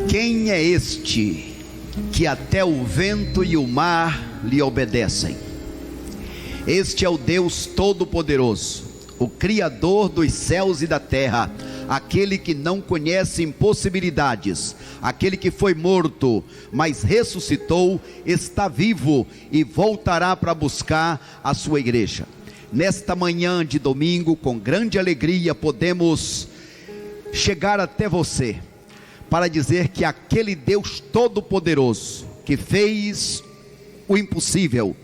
Quem é este que até o vento e o mar lhe obedecem? Este é o Deus Todo-Poderoso, o Criador dos céus e da terra, aquele que não conhece impossibilidades, aquele que foi morto, mas ressuscitou, está vivo e voltará para buscar a sua igreja. Nesta manhã de domingo, com grande alegria, podemos chegar até você para dizer que aquele Deus Todo-Poderoso, que fez o impossível,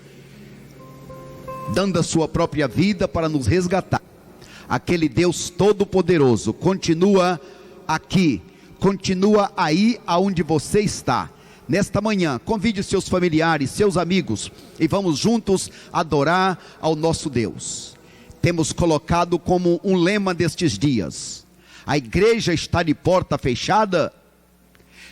dando a sua própria vida para nos resgatar, aquele Deus Todo-Poderoso continua aqui, continua aí aonde você está. Nesta manhã, convide seus familiares, seus amigos, e vamos juntos adorar ao nosso Deus. Temos colocado como um lema destes dias: a igreja está de porta fechada?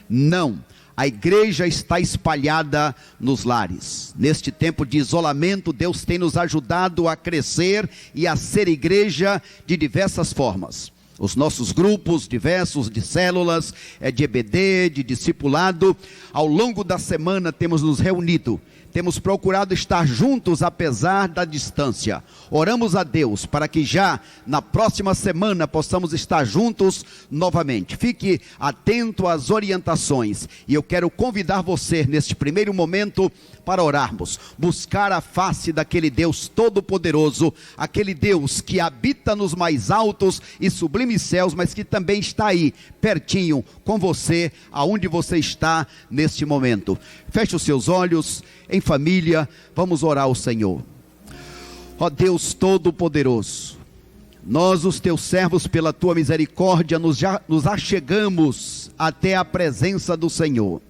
Não, a igreja está espalhada nos lares. Neste tempo de isolamento, Deus tem nos ajudado a crescer e a ser igreja de diversas formas. Os nossos grupos diversos de células, de EBD, de discipulado, ao longo da semana temos nos reunido, temos procurado estar juntos apesar da distância. Oramos a Deus para que já na próxima semana possamos estar juntos novamente. Fique atento às orientações, e eu quero convidar você neste primeiro momento para orarmos, buscar a face daquele Deus Todo-Poderoso, aquele Deus que habita nos mais altos e sublimes céus, mas que também está aí, pertinho, com você, aonde você está neste momento. Feche os seus olhos, em família, vamos orar ao Senhor. Ó Deus Todo-Poderoso, nós, os teus servos, pela tua misericórdia, nos achegamos até a presença do Senhor.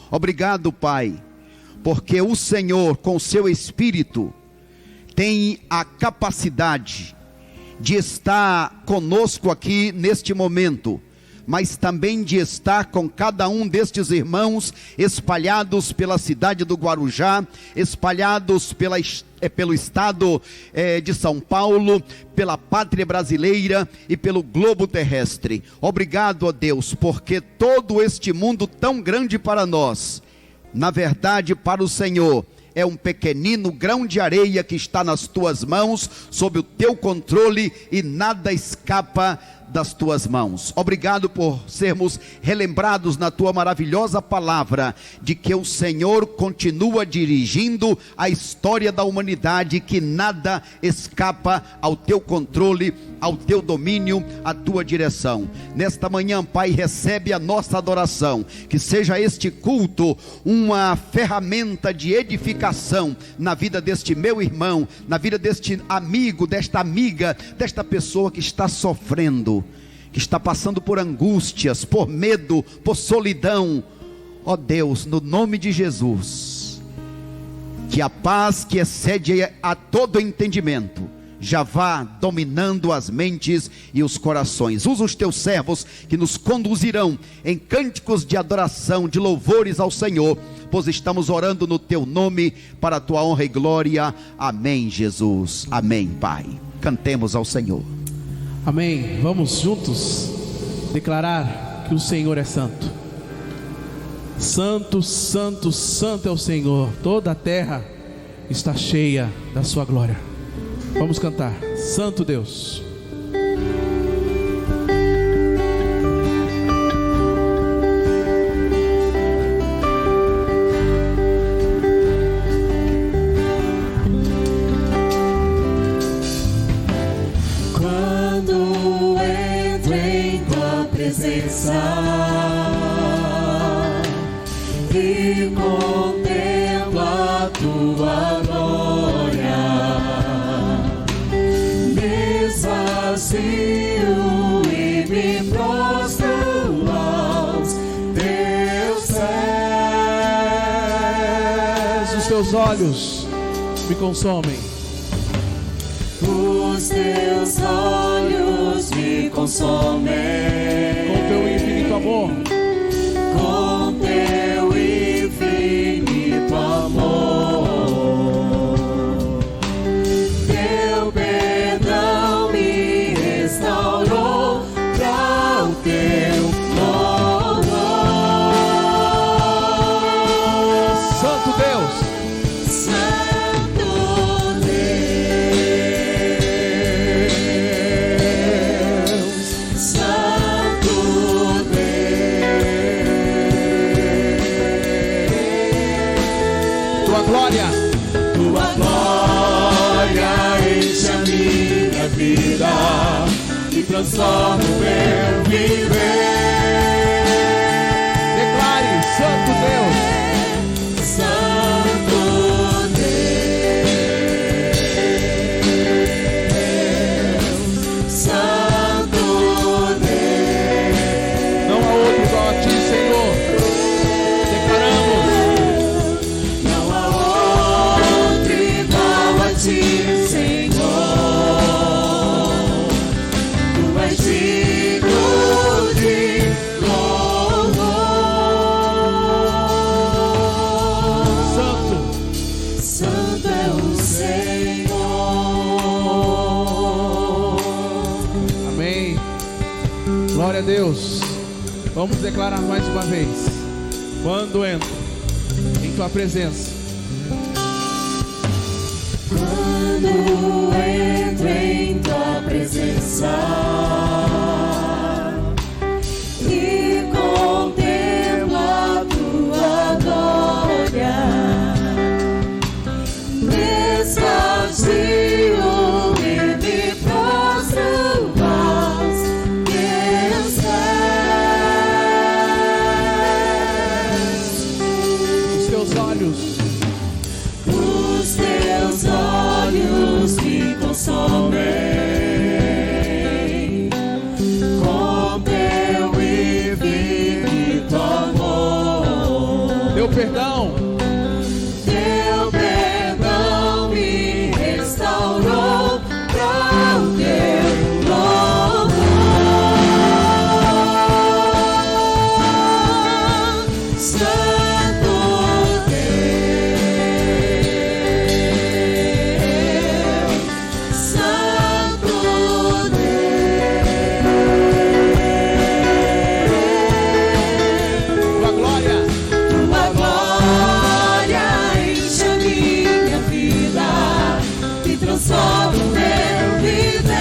Obrigado, Pai, porque o Senhor, com seu Espírito, tem a capacidade de estar conosco aqui neste momento, mas também de estar com cada um destes irmãos espalhados pela cidade do Guarujá, espalhados pelo estado de São Paulo, pela pátria brasileira e pelo globo terrestre. Obrigado, ó Deus, porque todo este mundo tão grande para nós, na verdade, para o Senhor, é um pequenino grão de areia que está nas tuas mãos, sob o teu controle, e nada escapa das tuas mãos. Obrigado por sermos relembrados na tua maravilhosa palavra, de que o Senhor continua dirigindo a história da humanidade, que nada escapa ao teu controle, ao teu domínio, à tua direção. Nesta manhã, Pai, recebe a nossa adoração, que seja este culto uma ferramenta de edificação na vida deste meu irmão, na vida deste amigo, desta amiga, desta pessoa que está sofrendo, que está passando por angústias, por medo, por solidão. Ó Deus, no nome de Jesus, que a paz que excede a todo entendimento já vá dominando as mentes e os corações. Usa os teus servos que nos conduzirão em cânticos de adoração, de louvores ao Senhor, pois estamos orando no teu nome, para a tua honra e glória. Amém, Jesus. Amém, Pai. Cantemos ao Senhor. Amém. Vamos juntos declarar que o Senhor é santo. Santo, santo, santo é o Senhor. Toda a terra está cheia da sua glória. Vamos cantar. Santo Deus. Quando entro em tua presença e contemplo a tua glória, me esvazio e me prostro aos teus pés. Os teus olhos me consomem. Os teus olhos me consomem Com teu infinito amor. com teu infinito amor. Teu perdão me restaurou para o teu Tua glória, Tua glória enche a minha vida e transforma o meu viver. declare, Santo Deus, Santo Deus, Santo Deus. não há outro igual a Ti, Senhor. Declaramos, Não há outro igual a Ti, Senhor. Tu és digno de louvor. Santo, Santo é o Senhor. amém. Glória a Deus. Vamos declarar mais uma vez. Quando entro em Tua presença, Quando entro em Tua presença e contemplo a Tua glória, desvazio-me e me prostro aos Teus pés. os Teus olhos, Os Teus olhos me consomem com Teu infinito amor. Teu perdão, Teu perdão me restaurou para o Teu louvor. Santo Deus, Santo Deus. Tua glória, Tua glória enche a minha vida e transforma o meu viver.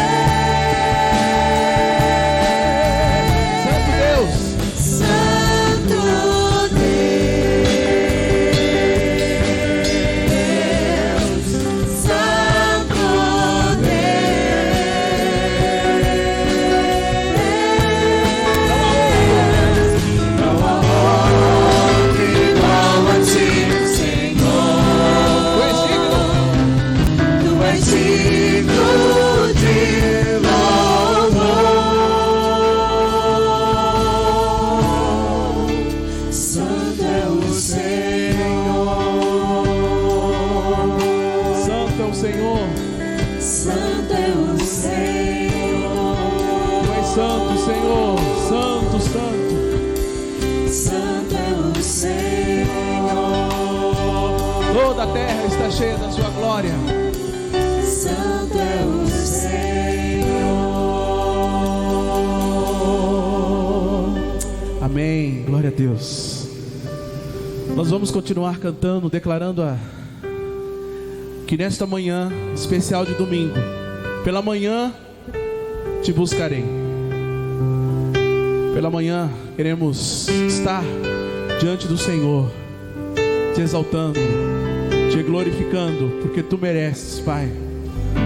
Santo Deus, Santo Deus, Santo Deus. Não há outro igual a Ti, Senhor. Tu és digno, Tu és digno de louvor. Santo é o Senhor. Santo é o Senhor. Santo é o Senhor. Tu és santo, Senhor. Santo, santo. Santo é o Senhor. Toda a terra está cheia da Sua glória. Santo é o Senhor. Amém. Glória a Deus. Nós vamos continuar cantando, declarando que nesta manhã especial de domingo, pela manhã Te buscarei. Pela manhã queremos estar diante do Senhor, Te exaltando, Te glorificando, porque Tu mereces, Pai,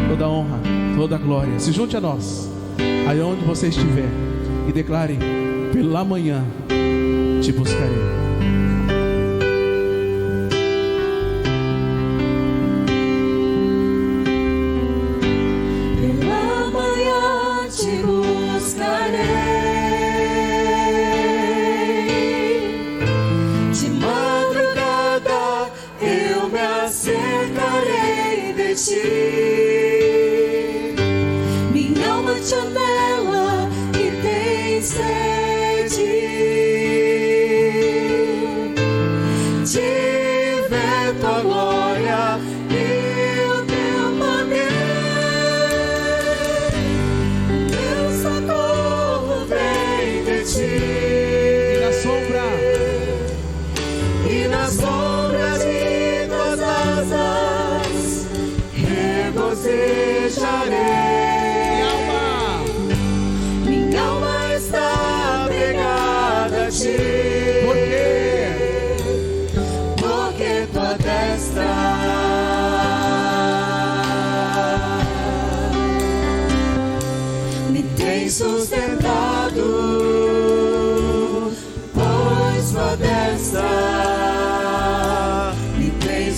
toda a honra, toda a glória. Se junte a nós, aí onde você estiver, e declare: pela manhã Te buscarei. Pela manhã Te buscarei, de madrugada eu me acercarei de Ti. Minha alma te anela e tem sede de ver Tua glória e o Teu poder. Meu socorro vem de Ti, E na sombra, e na sombra de Tuas asas regozijarei. Minha alma está apegada a Ti, porque porque Tua destra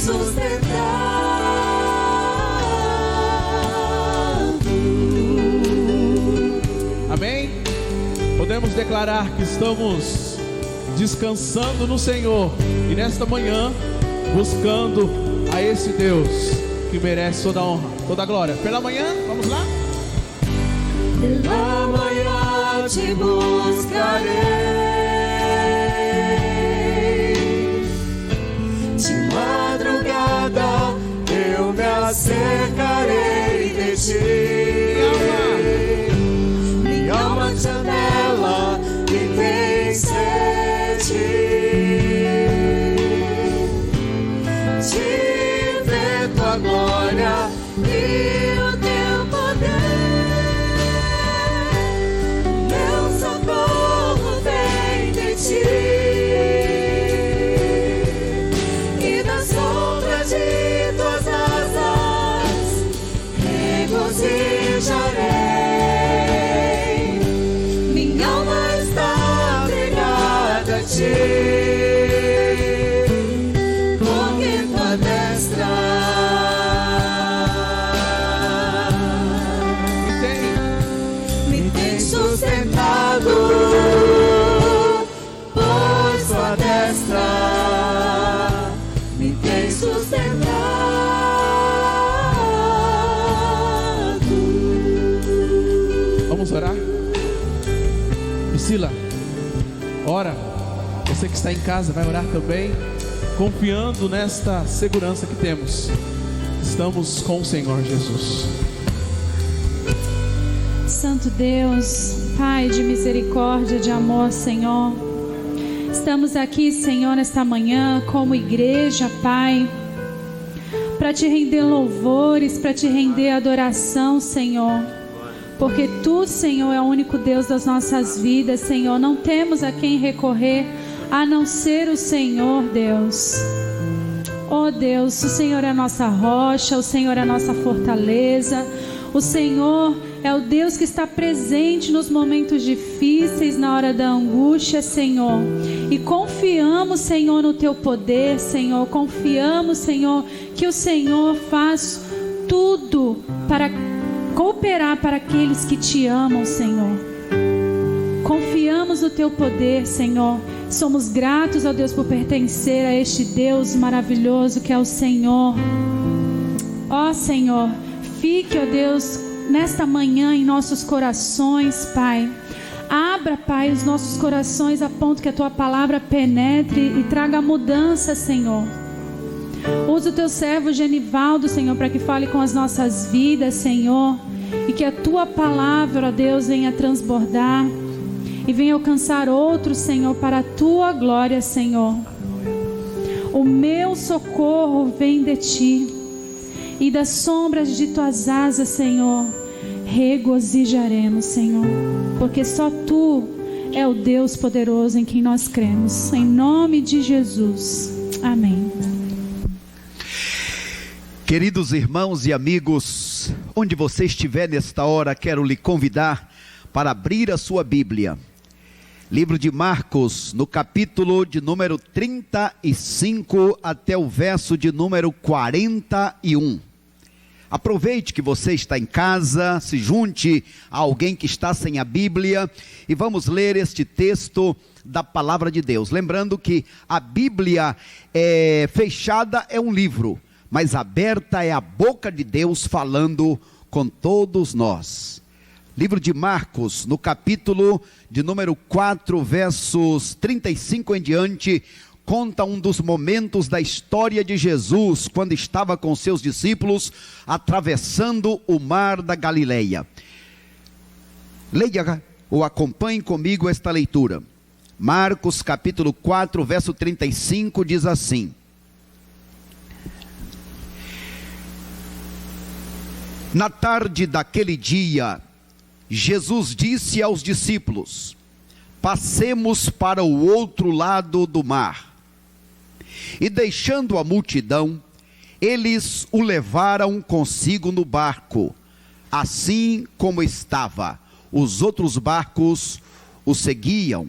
sustentado. Amém? Podemos declarar que estamos descansando no Senhor e nesta manhã buscando a esse Deus que merece toda a honra, toda a glória. Pela manhã, vamos lá? Pela manhã te buscarei, de madrugada eu me acercarei de ti. Minha alma te anela e tem sede de ver tua glória e o teu poder. Meu socorro vem de ti, e na sombra de tuas asas regozijarei. Minha alma está ligada a ti, porque tua destra me tem sustentado, pois tua destra me tem sustentado. Vamos orar? Priscila, ora. Você que está em casa vai orar também, confiando nesta segurança que temos. Estamos com o Senhor Jesus. Santo Deus, Pai de misericórdia, de amor, Senhor, estamos aqui, Senhor, nesta manhã como igreja, Pai, para te render louvores, para te render adoração, Senhor, porque Tu, Senhor, é o único Deus das nossas vidas, Senhor. Não temos a quem recorrer a não ser o Senhor, Deus. Oh Deus, o Senhor é a nossa rocha, o Senhor é a nossa fortaleza, o Senhor é o Deus que está presente nos momentos difíceis, na hora da angústia, Senhor. E confiamos, Senhor, no Teu poder, Senhor. Confiamos, Senhor, que o Senhor faz tudo para cooperar para aqueles que Te amam, Senhor. Confiamos no Teu poder, Senhor. Somos gratos, ó Deus, por pertencer a este Deus maravilhoso que é o Senhor. Ó Senhor, fique, ó Deus, nesta manhã em nossos corações, Pai. Abra, Pai, os nossos corações a ponto que a Tua palavra penetre e traga mudança, Senhor. Usa o Teu servo Genivaldo, Senhor, para que fale com as nossas vidas, Senhor, e que a Tua palavra, ó Deus, venha transbordar e venha alcançar outros, Senhor, para a Tua glória, Senhor. O meu socorro vem de Ti, e das sombras de Tuas asas, Senhor, regozijaremos, Senhor, porque só Tu é o Deus poderoso em quem nós cremos. Em nome de Jesus, amém. Queridos irmãos e amigos, onde você estiver nesta hora, quero lhe convidar para abrir a sua Bíblia. Livro de Marcos, no capítulo de número 35 até o verso de número 41. Aproveite que você está em casa, se junte a alguém que está sem a Bíblia e vamos ler este texto da palavra de Deus. Lembrando que a Bíblia fechada é um livro, mas aberta é a boca de Deus falando com todos nós. Livro de Marcos, no capítulo de número 4, versos 35 em diante, conta um dos momentos da história de Jesus, quando estava com seus discípulos, atravessando o mar da Galileia. Leia ou acompanhe comigo esta leitura. Marcos capítulo 4, verso 35 diz assim: Na tarde daquele dia, Jesus disse aos discípulos: passemos para o outro lado do mar. E deixando a multidão, eles o levaram consigo no barco, assim como estava. Os outros barcos o seguiam.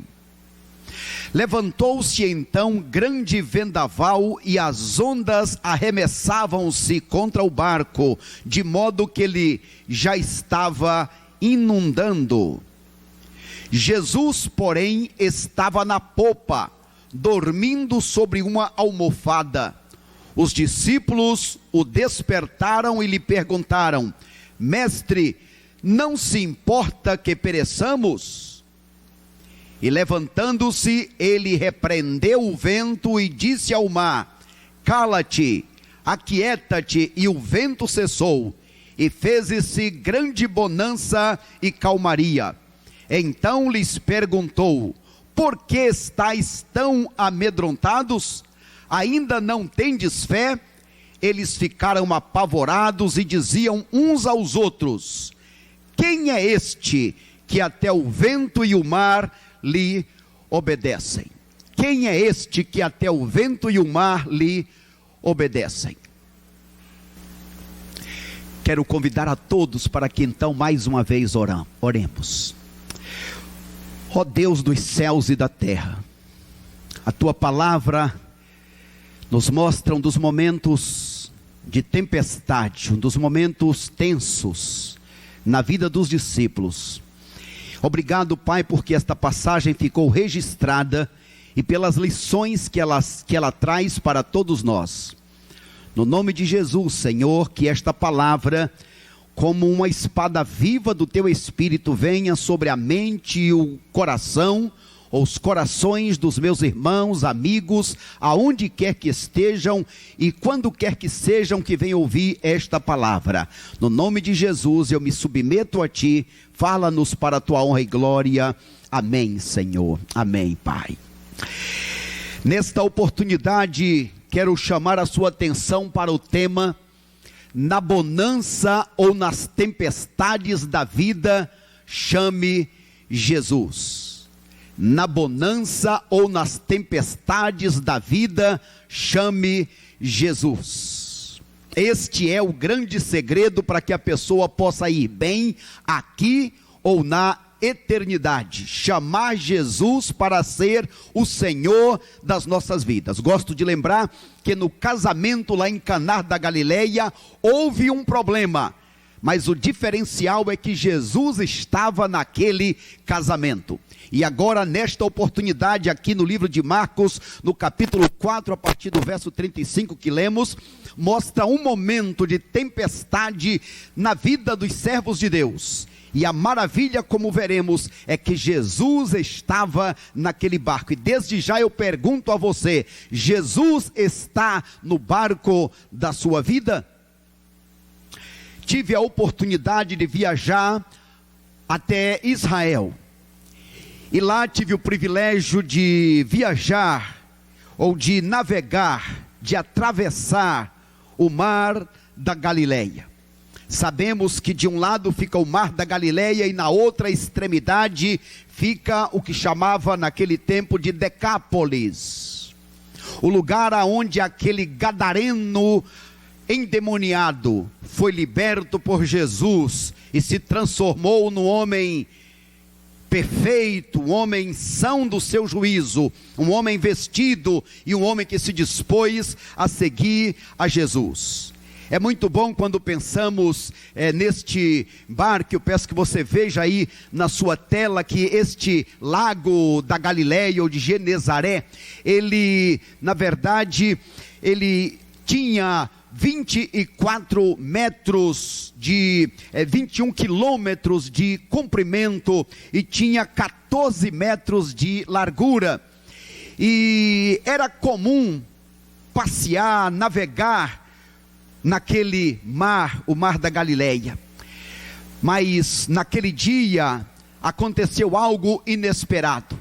Levantou-se então grande vendaval e as ondas arremessavam-se contra o barco, de modo que ele já estava inundando. Jesus, porém, estava na popa, dormindo sobre uma almofada. Os discípulos o despertaram e lhe perguntaram: Mestre, não se importa que pereçamos? E levantando-se, ele repreendeu o vento e disse ao mar: Cala-te, aquieta-te, e o vento cessou, e fez-se grande bonança e calmaria. Então lhes perguntou: Por que estáis tão amedrontados? Ainda não tendes fé? Eles ficaram apavorados e diziam uns aos outros: Quem é este que até o vento e o mar lhe obedecem? Quem é este que até o vento e o mar lhe obedecem? Quero convidar a todos para que então mais uma vez oremos. Ó Deus dos céus e da terra, a tua palavra nos mostra um dos momentos de tempestade, um dos momentos tensos na vida dos discípulos. Obrigado, Pai, porque esta passagem ficou registrada e pelas lições que ela traz para todos nós. No nome de Jesus, Senhor, que esta palavra, como uma espada viva do teu Espírito, venha sobre a mente e o coração, ou os corações dos meus irmãos, amigos, aonde quer que estejam e quando quer que sejam que venham ouvir esta palavra. No nome de Jesus eu me submeto a ti, fala-nos para a tua honra e glória. Amém, Senhor. Amém, Pai. Nesta oportunidade quero chamar a sua atenção para o tema: na bonança ou nas tempestades da vida, chame Jesus. Na bonança ou nas tempestades da vida, chame Jesus. Este é o grande segredo para que a pessoa possa ir bem aqui ou na eternidade. Chamar Jesus para ser o Senhor das nossas vidas. Gosto de lembrar que no casamento lá em Caná da Galileia houve um problema, mas o diferencial é que Jesus estava naquele casamento. E agora, nesta oportunidade, aqui no livro de Marcos, no capítulo 4, a partir do verso 35 que lemos, mostra um momento de tempestade na vida dos servos de Deus. E a maravilha, como veremos, é que Jesus estava naquele barco. E desde já eu pergunto a você: Jesus está no barco da sua vida? Tive a oportunidade de viajar até Israel. E lá tive o privilégio de viajar, ou de navegar, de atravessar o mar da Galileia. Sabemos que de um lado fica o mar da Galileia e na outra extremidade fica o que chamava naquele tempo de Decápolis. O lugar aonde aquele gadareno endemoniado foi liberto por Jesus e se transformou num homem perfeito, um homem são do seu juízo, um homem vestido e um homem que se dispôs a seguir a Jesus. É muito bom quando pensamos neste barco. Eu peço que você veja aí na sua tela que este lago da Galileia ou de Genezaré, ele, na verdade, ele tinha 24 metros de 21 quilômetros de comprimento e tinha 14 metros de largura. E era comum passear, navegar naquele mar, o mar da Galileia. Mas naquele dia aconteceu algo inesperado.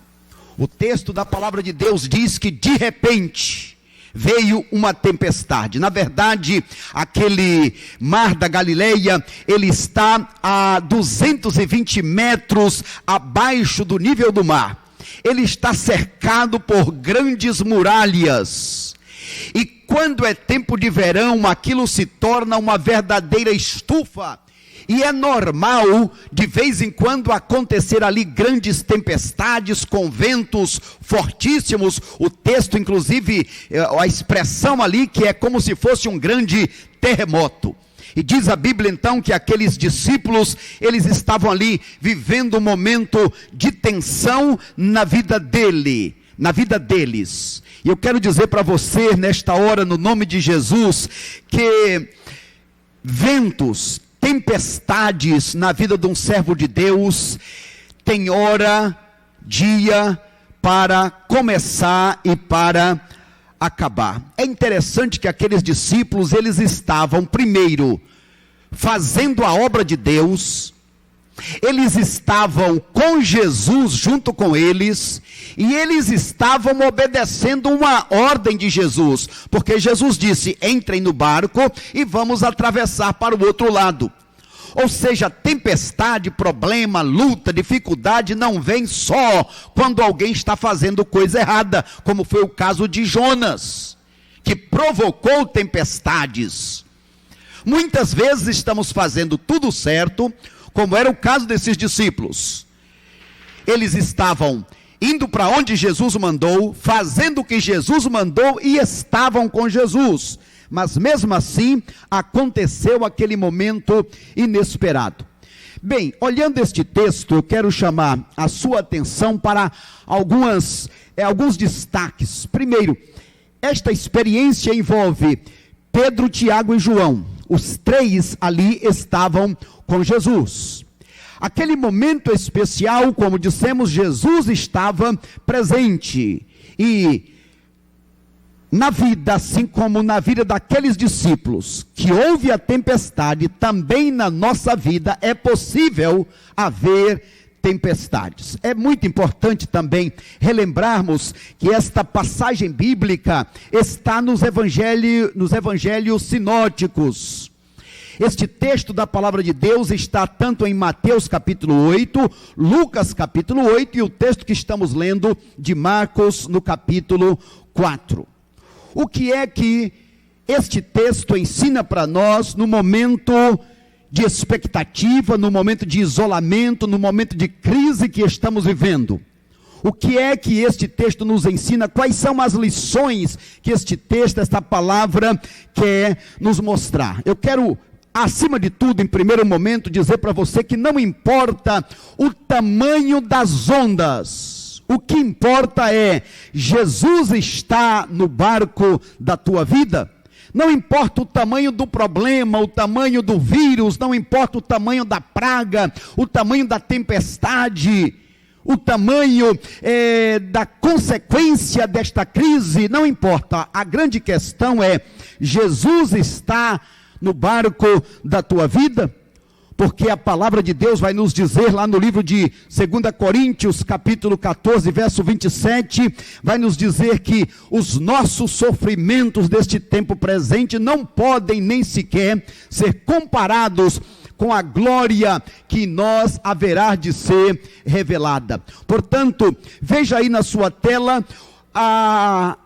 O texto da palavra de Deus diz que de repente veio uma tempestade. Na verdade, aquele mar da Galileia, ele está a 220 metros abaixo do nível do mar. Ele está cercado por grandes muralhas. E quando é tempo de verão, aquilo se torna uma verdadeira estufa. E é normal, de vez em quando, acontecer ali grandes tempestades com ventos fortíssimos. O texto, inclusive, a expressão ali que é como se fosse um grande terremoto. E diz a Bíblia então que aqueles discípulos, eles estavam ali vivendo um momento de tensão na vida deles. E eu quero dizer para você nesta hora, no nome de Jesus, que ventos, tempestades na vida de um servo de Deus tem hora, dia para começar e para acabar. É interessante que aqueles discípulos, eles estavam primeiro fazendo a obra de Deus, eles estavam com Jesus junto com eles, e eles estavam obedecendo uma ordem de Jesus, porque Jesus disse: entrem no barco e vamos atravessar para o outro lado. Ou seja, tempestade, problema, luta, dificuldade não vem só quando alguém está fazendo coisa errada, como foi o caso de Jonas, que provocou tempestades. Muitas vezes estamos fazendo tudo certo, como era o caso desses discípulos. Eles estavam indo para onde Jesus mandou, fazendo o que Jesus mandou e estavam com Jesus. Mas mesmo assim, aconteceu aquele momento inesperado. Bem, olhando este texto, eu quero chamar a sua atenção para alguns destaques. Primeiro, esta experiência envolve Pedro, Tiago e João. Os três ali estavam com Jesus. Aquele momento especial, como dissemos, Jesus estava presente. E na vida, assim como na vida daqueles discípulos, que houve a tempestade, também na nossa vida é possível haver tempestades. É muito importante também relembrarmos que esta passagem bíblica está nos evangelhos sinóticos. Este texto da palavra de Deus está tanto em Mateus capítulo 8, Lucas capítulo 8 e o texto que estamos lendo de Marcos no capítulo 4. O que é que este texto ensina para nós no momento de expectativa, no momento de isolamento, no momento de crise que estamos vivendo? O que é que este texto nos ensina? Quais são as lições que este texto, esta palavra quer nos mostrar? Eu quero, acima de tudo, em primeiro momento, dizer para você que não importa o tamanho das ondas. O que importa é, Jesus está no barco da tua vida. Não importa o tamanho do problema, o tamanho do vírus, não importa o tamanho da praga, o tamanho da tempestade, o tamanho da consequência desta crise, não importa. A grande questão é, Jesus está no barco da tua vida? Porque a palavra de Deus vai nos dizer lá no livro de 2 Coríntios, capítulo 14, verso 27, vai nos dizer que os nossos sofrimentos deste tempo presente não podem nem sequer ser comparados com a glória que em nós haverá de ser revelada. Portanto, veja aí na sua tela a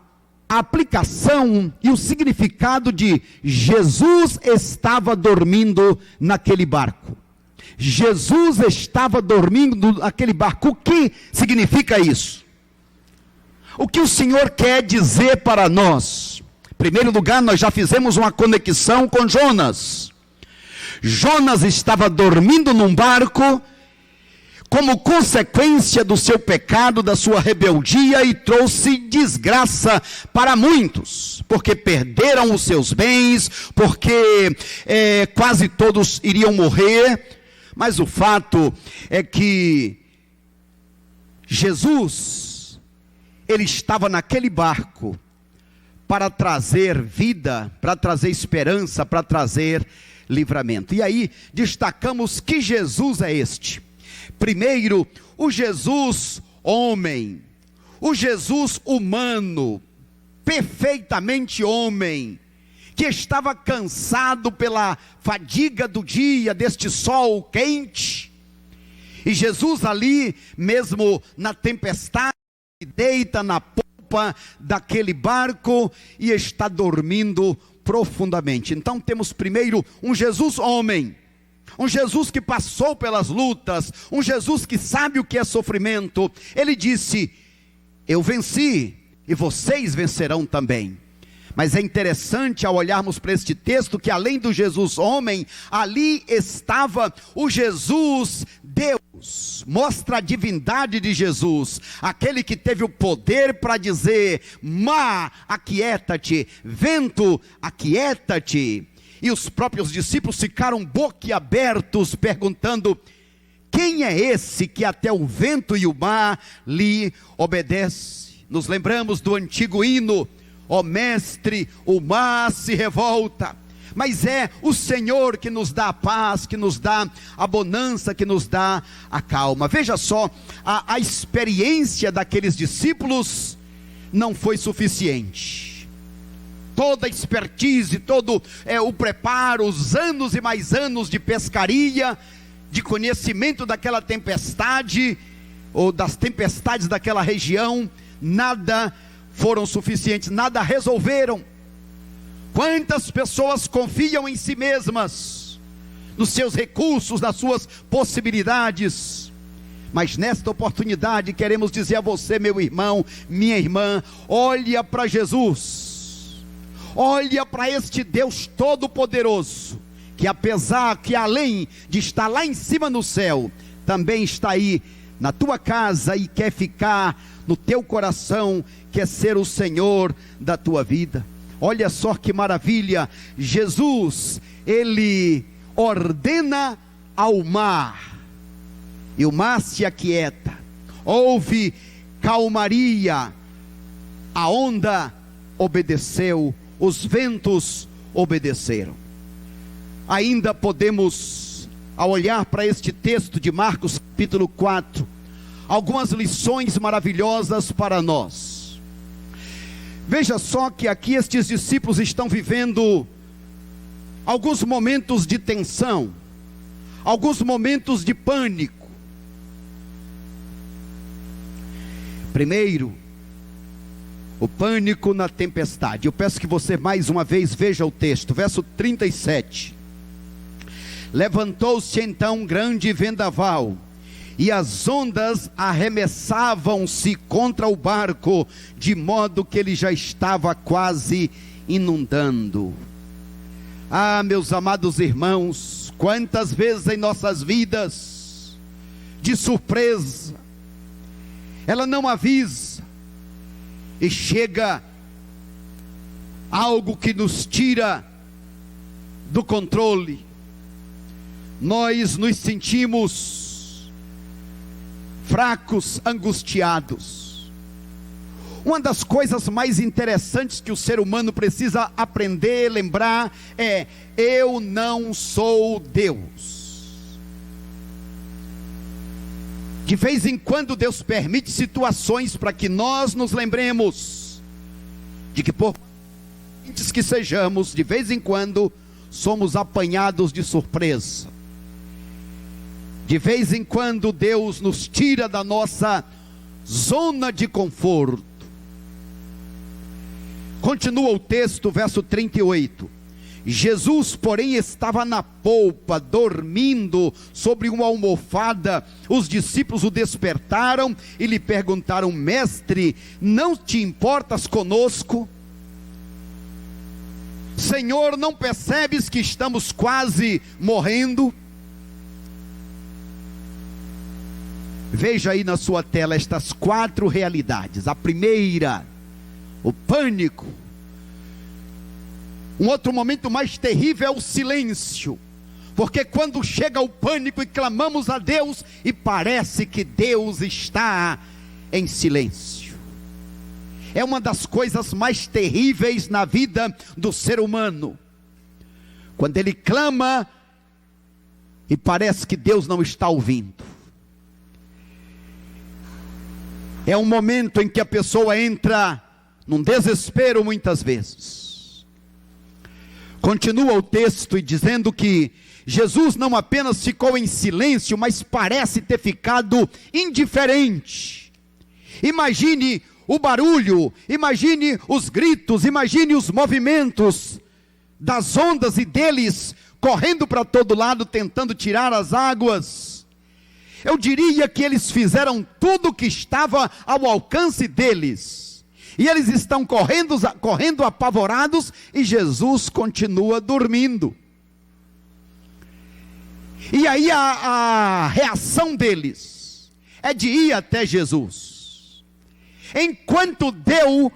aplicação e o significado de Jesus estava dormindo naquele barco. Jesus estava dormindo naquele barco. O que significa isso? O que o Senhor quer dizer para nós? Em primeiro lugar, nós já fizemos uma conexão com Jonas. Jonas estava dormindo num barco como consequência do seu pecado, da sua rebeldia, e trouxe desgraça para muitos, porque perderam os seus bens, porque quase todos iriam morrer. Mas o fato é que Jesus, ele estava naquele barco para trazer vida, para trazer esperança, para trazer livramento. E aí destacamos que Jesus é este. Primeiro, o Jesus homem, o Jesus humano, perfeitamente homem, que estava cansado pela fadiga do dia, deste sol quente. E Jesus ali, mesmo na tempestade, deita na popa daquele barco e está dormindo profundamente. Então temos primeiro um Jesus homem. um Jesus que passou pelas lutas, um Jesus que sabe o que é sofrimento. Ele disse: eu venci e vocês vencerão também. Mas é interessante ao olharmos para este texto que além do Jesus homem, ali estava o Jesus Deus. Mostra a divindade de Jesus, aquele que teve o poder para dizer: mar, aquieta-te, vento, aquieta-te. E os próprios discípulos ficaram boquiabertos, perguntando: quem é esse que até o vento e o mar lhe obedece? Nos lembramos do antigo hino: ó mestre, o mar se revolta. Mas é o Senhor que nos dá a paz, que nos dá a bonança, que nos dá a calma. Veja só, a experiência daqueles discípulos não foi suficiente. Toda a expertise, todo o preparo, os anos e mais anos de pescaria, de conhecimento daquela tempestade, ou das tempestades daquela região, nada foram suficientes, nada resolveram. Quantas pessoas confiam em si mesmas, nos seus recursos, nas suas possibilidades. Mas nesta oportunidade queremos dizer a você, meu irmão, minha irmã: olha para Jesus, olha para este Deus Todo-Poderoso, que apesar que além de estar lá em cima no céu, também está aí na tua casa e quer ficar no teu coração, quer ser o Senhor da tua vida. Olha só que maravilha, Jesus, ele ordena ao mar, e o mar se aquieta, houve calmaria, a onda obedeceu, os ventos obedeceram. Ainda podemos, ao olhar para este texto de Marcos capítulo 4, algumas lições maravilhosas para nós. Veja só que aqui estes discípulos estão vivendo alguns momentos de tensão, alguns momentos de pânico. Primeiro, o pânico na tempestade. Eu peço que você mais uma vez veja o texto, verso 37. Levantou-se então um grande vendaval, e as ondas arremessavam-se contra o barco, de modo que ele já estava quase inundando. Ah, meus amados irmãos, quantas vezes em nossas vidas, de surpresa, ela não avisa, e chega algo que nos tira do controle. Nós nos sentimos fracos, angustiados. Uma das coisas mais interessantes que o ser humano precisa aprender, lembrar, é: eu não sou Deus. De vez em quando Deus permite situações para que nós nos lembremos de que, por mais que sejamos, de vez em quando somos apanhados de surpresa. De vez em quando Deus nos tira da nossa zona de conforto. Continua o texto, verso 38. Jesus, porém, estava na polpa, dormindo sobre uma almofada. Os discípulos o despertaram e lhe perguntaram: mestre, não te importas conosco? Senhor, não percebes que estamos quase morrendo? Veja aí na sua tela estas 4 realidades. A primeira, o pânico. Um outro momento mais terrível é o silêncio, porque quando chega o pânico e clamamos a Deus, e parece que Deus está em silêncio. É uma das coisas mais terríveis na vida do ser humano, quando ele clama e parece que Deus não está ouvindo. É um momento em que a pessoa entra num desespero muitas vezes. Continua o texto e dizendo que Jesus não apenas ficou em silêncio, mas parece ter ficado indiferente. Imagine o barulho, imagine os gritos, imagine os movimentos das ondas e deles correndo para todo lado, tentando tirar as águas. Eu diria que eles fizeram tudo o que estava ao alcance deles. E eles estão correndo apavorados, e Jesus continua dormindo. E aí a reação deles é de ir até Jesus. Enquanto deu,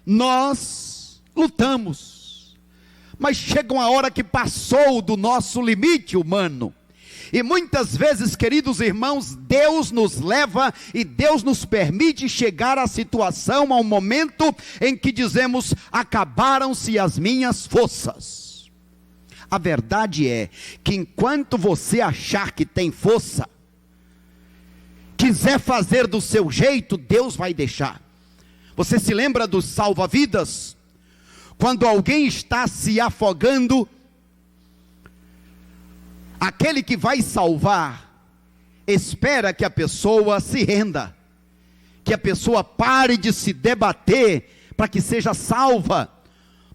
nós lutamos. Mas chega uma hora que passou do nosso limite humano. E muitas vezes, queridos irmãos, Deus nos leva e Deus nos permite chegar à situação, ao momento em que dizemos: acabaram-se as minhas forças. A verdade é que enquanto você achar que tem força, quiser fazer do seu jeito, Deus vai deixar. Você se lembra dos salva-vidas? Quando alguém está se afogando, aquele que vai salvar espera que a pessoa se renda, que a pessoa pare de se debater para que seja salva,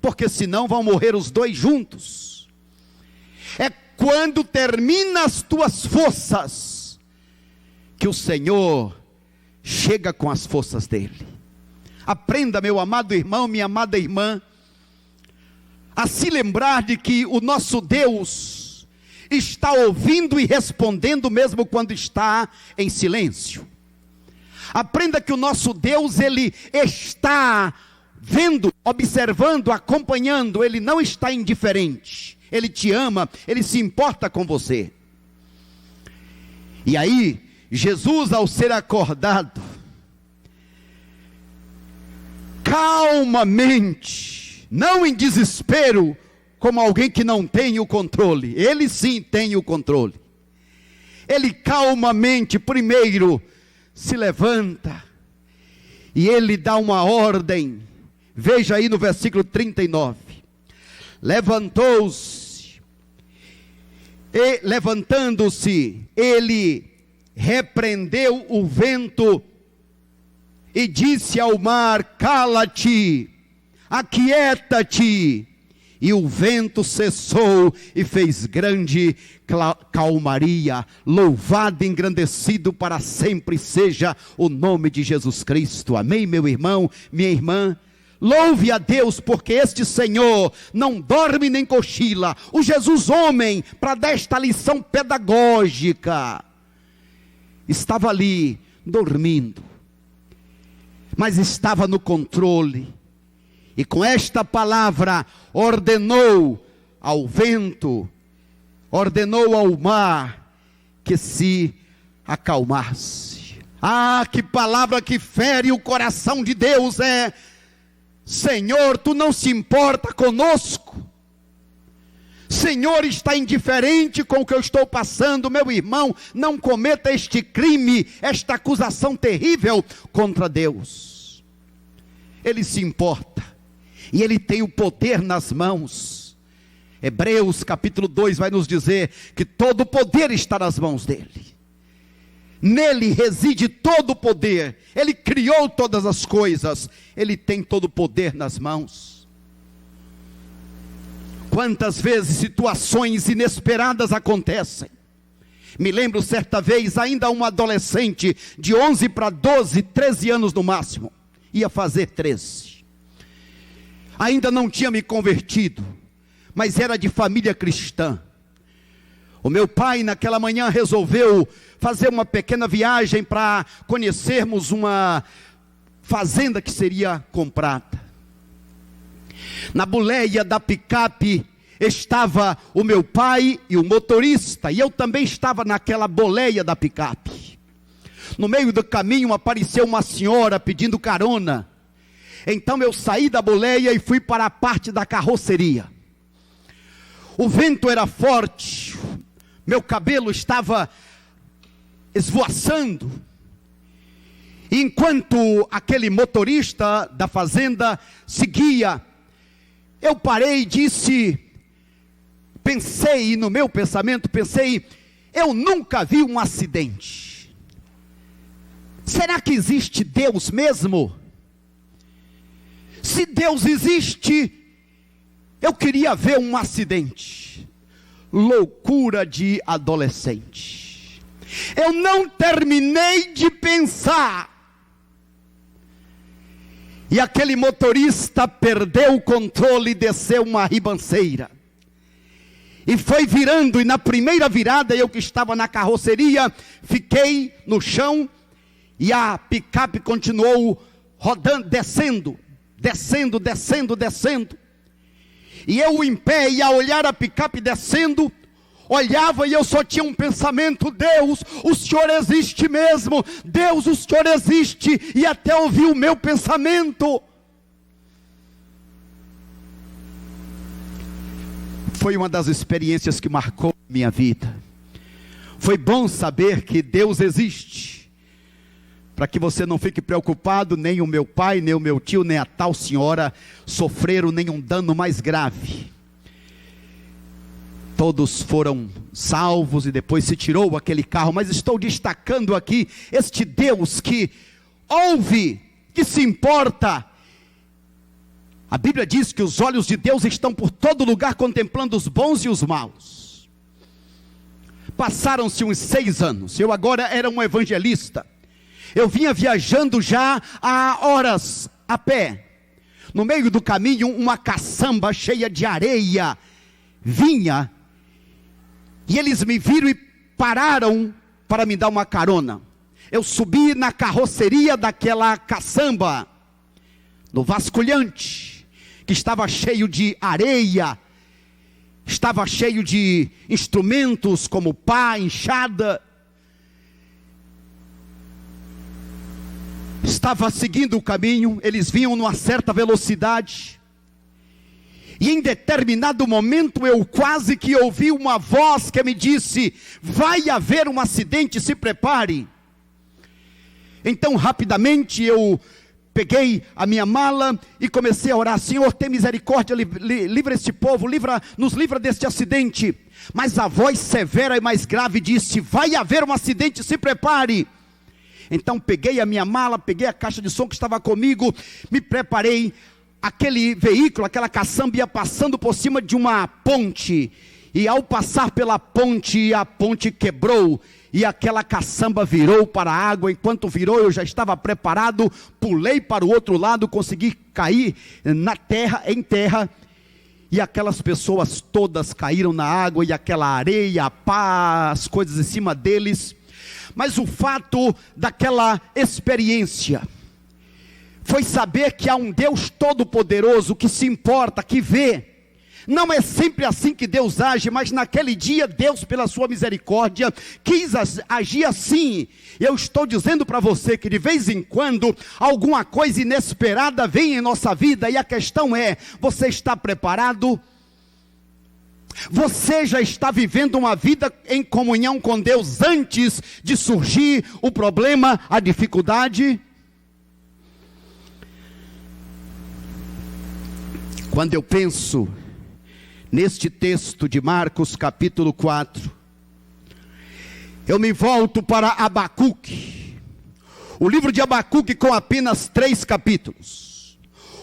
porque senão vão morrer os dois juntos. É quando termina as tuas forças que o Senhor chega com as forças dele. Aprenda, meu amado irmão, minha amada irmã, a se lembrar de que o nosso Deus está ouvindo e respondendo mesmo quando está em silêncio. Aprenda que o nosso Deus, ele está vendo, observando, acompanhando, ele não está indiferente. Ele te ama, ele se importa com você. E aí, Jesus, ao ser acordado, calmamente, não em desespero, como alguém que não tem o controle, ele sim tem o controle. Ele calmamente, primeiro, se levanta, e ele dá uma ordem. Veja aí no versículo 39. Levantou-se, e levantando-se, ele repreendeu o vento e disse ao mar: cala-te, aquieta-te. E o vento cessou e fez grande calmaria. Louvado e engrandecido para sempre seja o nome de Jesus Cristo. Amém, meu irmão, minha irmã? Louve a Deus, porque este Senhor não dorme nem cochila. O Jesus homem, para dar esta lição pedagógica, estava ali dormindo, mas estava no controle. E com esta palavra ordenou ao vento, ordenou ao mar que se acalmasse. Ah, que palavra que fere o coração de Deus é: Senhor, tu não se importa conosco. Senhor, está indiferente com o que eu estou passando. Meu irmão, não cometa este crime, esta acusação terrível contra Deus. Ele se importa, e Ele tem o poder nas mãos. Hebreus capítulo 2 vai nos dizer que todo o poder está nas mãos dEle. Nele reside todo o poder. Ele criou todas as coisas. Ele tem todo o poder nas mãos. Quantas vezes situações inesperadas acontecem. Me lembro certa vez, ainda um adolescente de 11 para 12, 13 anos no máximo. Ia fazer 13. Ainda não tinha me convertido, mas era de família cristã. O meu pai naquela manhã resolveu fazer uma pequena viagem para conhecermos uma fazenda que seria comprada. Na boleia da picape estava o meu pai e o motorista, e eu também estava naquela boleia da picape. No meio do caminho apareceu uma senhora pedindo carona. Então eu saí da boleia e fui para a parte da carroceria. O vento era forte, meu cabelo estava esvoaçando. E enquanto aquele motorista da fazenda seguia, eu parei e disse, pensei no meu pensamento, eu nunca vi um acidente. Será que existe Deus mesmo? Se Deus existe, eu queria ver um acidente. loucura de adolescente. Eu não terminei de pensar, e aquele motorista perdeu o controle e desceu uma ribanceira, e foi virando, e na primeira virada, eu que estava na carroceria, fiquei no chão, e a picape continuou rodando, descendo, e eu em pé, e a olhar a picape descendo, olhava e eu só tinha um pensamento: Deus, o Senhor existe mesmo, Deus, o Senhor existe, e até ouvi o meu pensamento. Foi uma das experiências que marcou minha vida. Foi bom saber que Deus existe, para que você não fique preocupado. Nem o meu pai, nem o meu tio, nem a tal senhora sofreram nenhum dano mais grave. Todos foram salvos e depois se tirou aquele carro. Mas estou destacando aqui este Deus que ouve, que se importa. A Bíblia diz que os olhos de Deus estão por todo lugar, contemplando os bons e os maus. Passaram-se uns 6 anos, eu agora era um evangelista. Eu vinha viajando já há horas a pé. No meio do caminho, uma caçamba cheia de areia vinha, e eles me viram e pararam para me dar uma carona. Eu subi na carroceria daquela caçamba, no vasculhante, que estava cheio de areia, estava cheio de instrumentos como pá, enxada. Estava seguindo o caminho, eles vinham numa certa velocidade, e em determinado momento eu quase que ouvi uma voz que me disse: vai haver um acidente, se prepare. Então rapidamente eu peguei a minha mala e comecei a orar: Senhor, tem misericórdia, livra este povo, nos livra deste acidente. Mas a voz severa e mais grave disse: vai haver um acidente, se prepare. Então peguei a minha mala, peguei a caixa de som que estava comigo, me preparei. Aquele veículo, aquela caçamba ia passando por cima de uma ponte, e ao passar pela ponte, a ponte quebrou, e aquela caçamba virou para a água. Enquanto virou, eu já estava preparado, pulei para o outro lado, consegui cair em terra, e aquelas pessoas todas caíram na água, e aquela areia, pá, as coisas em cima deles. Mas o fato daquela experiência foi saber que há um Deus todo-poderoso que se importa, que vê. Não é sempre assim que Deus age, mas naquele dia Deus, pela sua misericórdia, quis agir assim. Eu estou dizendo para você que de vez em quando alguma coisa inesperada vem em nossa vida, e a questão é: você está preparado? Você já está vivendo uma vida em comunhão com Deus antes de surgir o problema, a dificuldade? Quando eu penso neste texto de Marcos capítulo 4, eu me volto para Abacuque. O livro de Abacuque, com apenas 3 capítulos.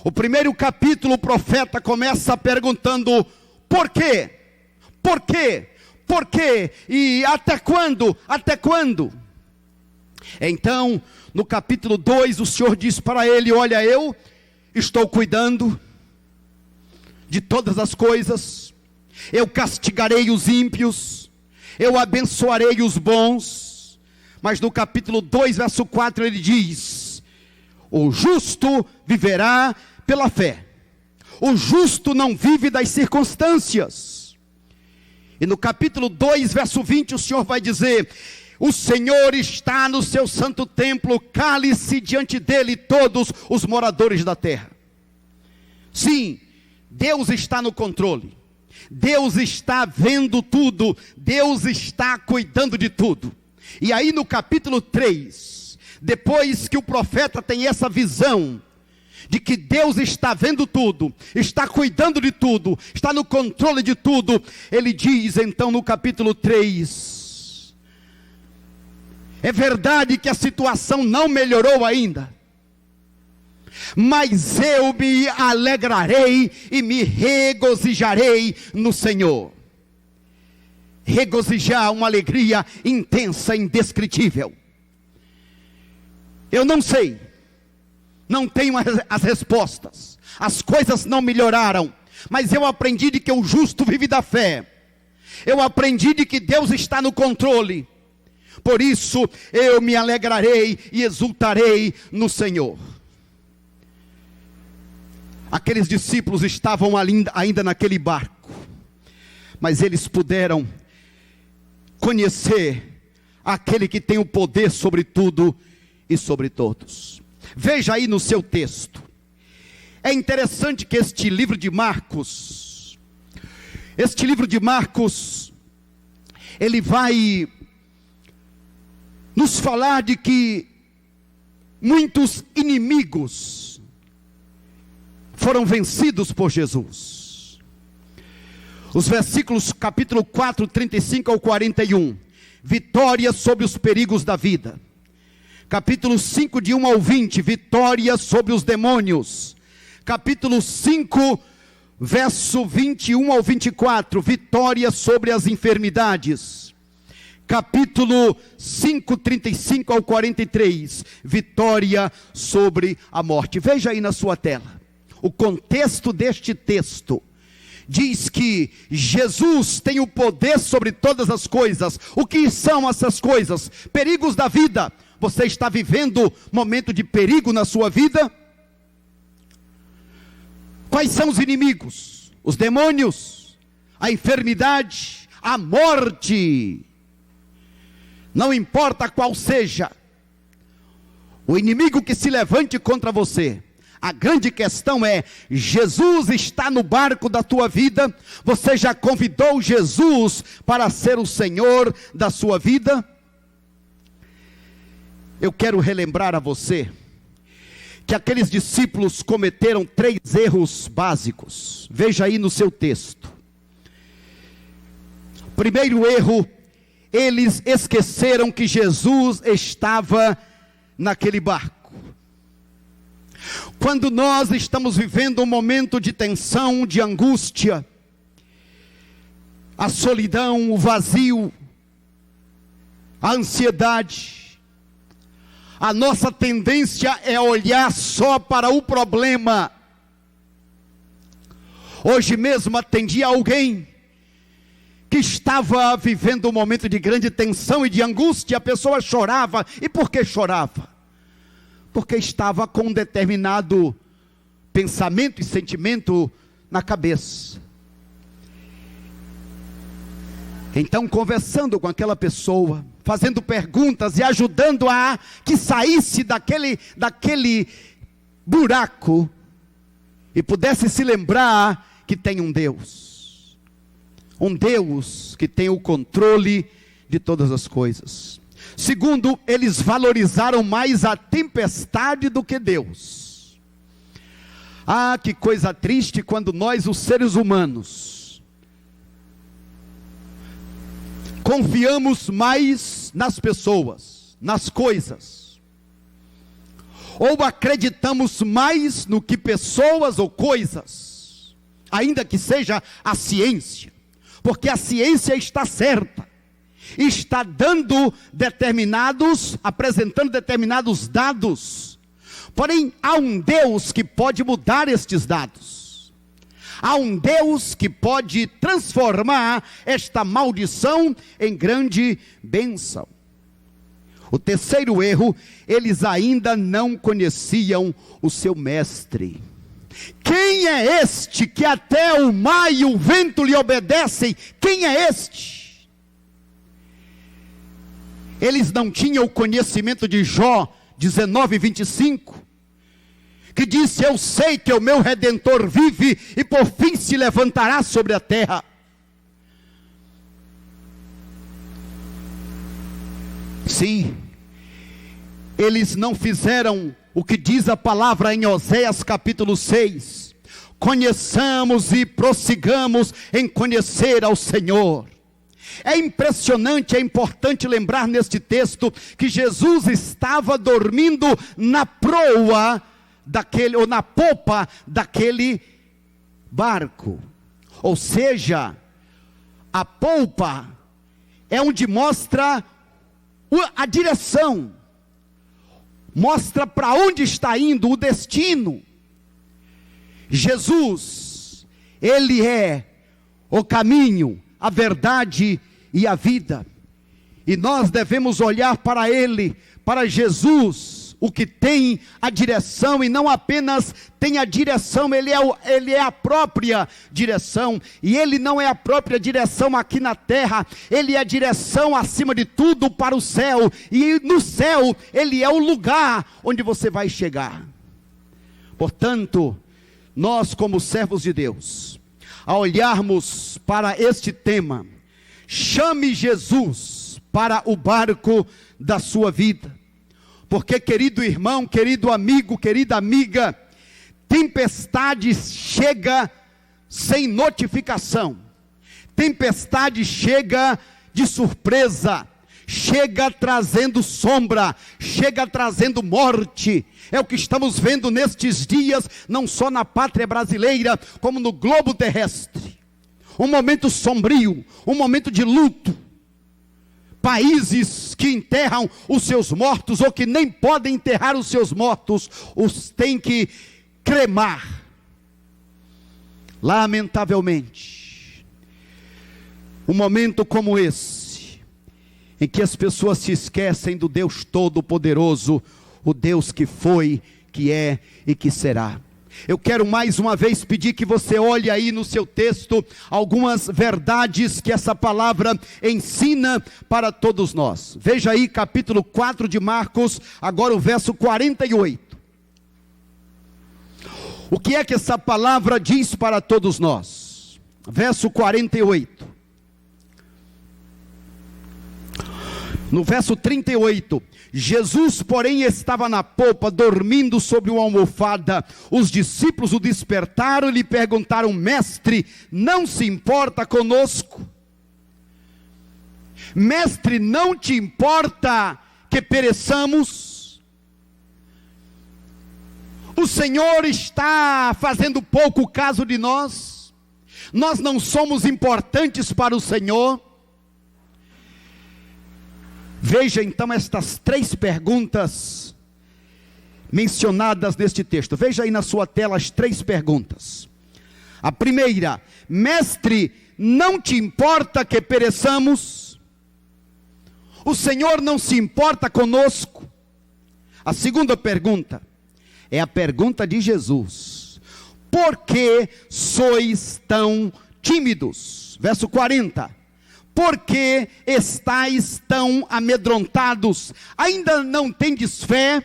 O primeiro capítulo, o profeta começa perguntando: por quê? Por quê? Por quê? E até quando? Até quando? Então, no capítulo 2, o Senhor diz para ele: olha, eu estou cuidando de todas as coisas, eu castigarei os ímpios, eu abençoarei os bons. Mas no capítulo 2, verso 4, ele diz: o justo viverá pela fé. O justo não vive das circunstâncias. E no capítulo 2, verso 20, o Senhor vai dizer: o Senhor está no seu santo templo, cale-se diante dele todos os moradores da terra. Sim, Deus está no controle, Deus está vendo tudo, Deus está cuidando de tudo. E aí no capítulo 3, depois que o profeta tem essa visão de que Deus está vendo tudo, está cuidando de tudo, está no controle de tudo, ele diz então no capítulo 3, é verdade que a situação não melhorou ainda, mas eu me alegrarei e me regozijarei no Senhor. regozijar, uma alegria intensa, indescritível. Eu não sei, não tenho as respostas, as coisas não melhoraram, mas eu aprendi de que o justo vive da fé. Eu aprendi de que Deus está no controle. Por isso eu me alegrarei e exultarei no Senhor. Aqueles discípulos estavam ainda naquele barco, mas eles puderam conhecer aquele que tem o poder sobre tudo e sobre todos. Veja aí no seu texto. É interessante que este livro de Marcos, ele vai nos falar de que muitos inimigos foram vencidos por Jesus. Os versículos capítulo 4, 35 ao 41. Vitória sobre os perigos da vida. Capítulo 5, de 1 ao 20. Vitória sobre os demônios. Capítulo 5, verso 21 ao 24. Vitória sobre as enfermidades. Capítulo 5, 35 ao 43. Vitória sobre a morte. Veja aí na sua tela. O contexto deste texto diz que Jesus tem o poder sobre todas as coisas. O que são essas coisas? Perigos da vida. Você está vivendo momento de perigo na sua vida? Quais são os inimigos? Os demônios, a enfermidade, a morte. Não importa qual seja o inimigo que se levante contra você. A grande questão é, Jesus está no barco da tua vida? Você já convidou Jesus para ser o Senhor da sua vida? Eu quero relembrar a você que aqueles discípulos cometeram 3 erros básicos. Veja aí no seu texto. Primeiro erro, eles esqueceram que Jesus estava naquele barco. Quando nós estamos vivendo um momento de tensão, de angústia, a solidão, o vazio, a ansiedade, a nossa tendência é olhar só para o problema. Hoje mesmo atendi a alguém que estava vivendo um momento de grande tensão e de angústia. A pessoa chorava. E por que chorava? Porque estava com um determinado pensamento e sentimento na cabeça. Então, conversando com aquela pessoa, fazendo perguntas e ajudando a que saísse daquele buraco e pudesse se lembrar que tem um Deus que tem o controle de todas as coisas. Segundo, eles valorizaram mais a tempestade do que Deus. Ah, que coisa triste quando nós, os seres humanos, confiamos mais nas pessoas, nas coisas, ou acreditamos mais no que pessoas ou coisas, ainda que seja a ciência, porque a ciência está certa, está apresentando determinados dados, porém há um Deus que pode mudar estes dados, há um Deus que pode transformar esta maldição em grande bênção. O terceiro erro, eles ainda não conheciam o seu mestre. Quem é este que até o mar e o vento lhe obedecem? Quem é este? Eles não tinham o conhecimento de Jó 19:25, que disse: eu sei que o meu Redentor vive e por fim se levantará sobre a terra. Sim, eles não fizeram o que diz a palavra em Oséias capítulo 6, conheçamos e prossigamos em conhecer ao Senhor. É impressionante, é importante lembrar neste texto que Jesus estava dormindo na proa ou na popa daquele barco. Ou seja, a polpa é onde mostra a direção, mostra para onde está indo, o destino. Jesus, Ele é o caminho, a verdade e a vida, e nós devemos olhar para Ele, para Jesus, o que tem a direção, e não apenas tem a direção, Ele é a própria direção, e Ele não é a própria direção aqui na terra, Ele é a direção acima de tudo para o céu, e no céu Ele é o lugar onde você vai chegar. Portanto, nós como servos de Deus, ao olharmos para este tema, chame Jesus para o barco da sua vida, porque, querido irmão, querido amigo, querida amiga, tempestade chega sem notificação, tempestade chega de surpresa, chega trazendo sombra, chega trazendo morte. É o que estamos vendo nestes dias, não só na pátria brasileira, como no globo terrestre. Um momento sombrio, um momento de luto. Países que enterram os seus mortos, ou que nem podem enterrar os seus mortos, os têm que cremar. Lamentavelmente, um momento como esse, em que as pessoas se esquecem do Deus Todo-Poderoso, o Deus que foi, que é e que será. Eu quero mais uma vez pedir que você olhe aí no seu texto algumas verdades que essa palavra ensina para todos nós. Veja aí capítulo 4 de Marcos, agora o verso 48. O que é que essa palavra diz para todos nós? Verso 48. No verso 38, Jesus, porém, estava na popa, dormindo sobre uma almofada. Os discípulos o despertaram e lhe perguntaram: mestre, não se importa conosco? Mestre, não te importa que pereçamos? O Senhor está fazendo pouco caso de nós? Nós não somos importantes para o Senhor? Veja então estas três perguntas mencionadas neste texto. Veja aí na sua tela as três perguntas. A primeira: mestre, não te importa que pereçamos? O Senhor não se importa conosco? A segunda pergunta é a pergunta de Jesus: por que sois tão tímidos? Verso 40. Por que estáis tão amedrontados? Ainda não tendes fé?